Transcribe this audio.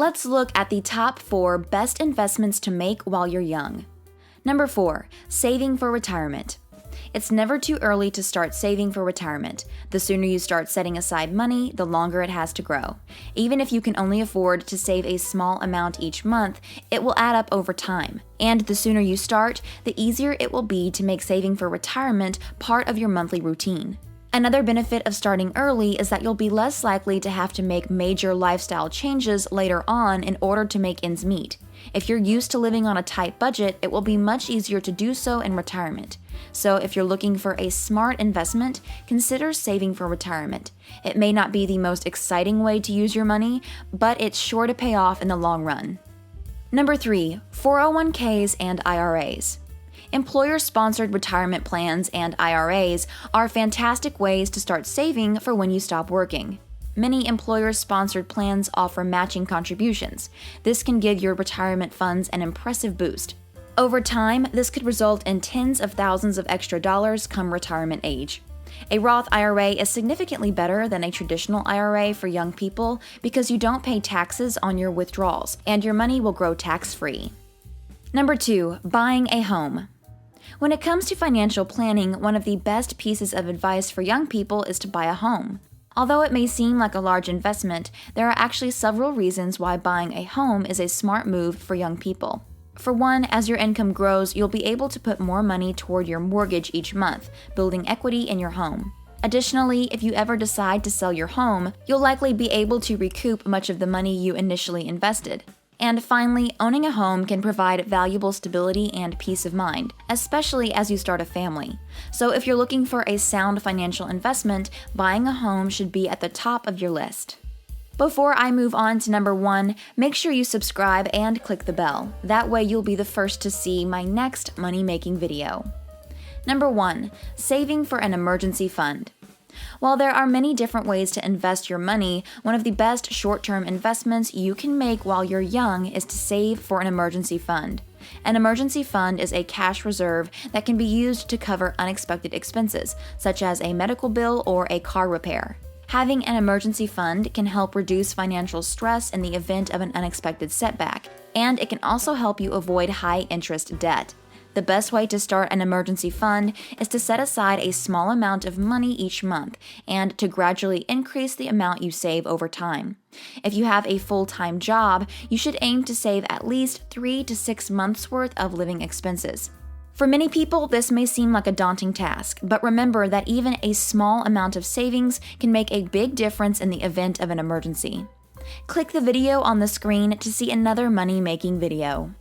Let's look at the top 4 best investments to make while you're young. Number 4, saving for retirement. It's never too early to start saving for retirement. The sooner you start setting aside money, the longer it has to grow. Even if you can only afford to save a small amount each month, it will add up over time. And the sooner you start, the easier it will be to make saving for retirement part of your monthly routine. Another benefit of starting early is that you'll be less likely to have to make major lifestyle changes later on in order to make ends meet. If you're used to living on a tight budget, it will be much easier to do so in retirement. So if you're looking for a smart investment, consider saving for retirement. It may not be the most exciting way to use your money, but it's sure to pay off in the long run. Number 3, 401ks and IRAs. Employer-sponsored retirement plans and IRAs are fantastic ways to start saving for when you stop working. Many employer-sponsored plans offer matching contributions. This can give your retirement funds an impressive boost. Over time, this could result in tens of thousands of extra dollars come retirement age. A Roth IRA is significantly better than a traditional IRA for young people because you don't pay taxes on your withdrawals, and your money will grow tax-free. Number 2, buying a home. When it comes to financial planning, one of the best pieces of advice for young people is to buy a home. Although it may seem like a large investment, there are actually several reasons why buying a home is a smart move for young people. For one, as your income grows, you'll be able to put more money toward your mortgage each month, building equity in your home. Additionally, if you ever decide to sell your home, you'll likely be able to recoup much of the money you initially invested. And finally, owning a home can provide valuable stability and peace of mind, especially as you start a family. So if you're looking for a sound financial investment, buying a home should be at the top of your list. Before I move on to number 1, make sure you subscribe and click the bell. That way you'll be the first to see my next money-making video. Number 1, saving for an emergency fund. While there are many different ways to invest your money, one of the best short-term investments you can make while you're young is to save for an emergency fund. An emergency fund is a cash reserve that can be used to cover unexpected expenses, such as a medical bill or a car repair. Having an emergency fund can help reduce financial stress in the event of an unexpected setback, and it can also help you avoid high-interest debt. The best way to start an emergency fund is to set aside a small amount of money each month and to gradually increase the amount you save over time. If you have a full-time job, you should aim to save at least 3 to 6 months' worth of living expenses. For many people, this may seem like a daunting task, but remember that even a small amount of savings can make a big difference in the event of an emergency. Click the video on the screen to see another money-making video.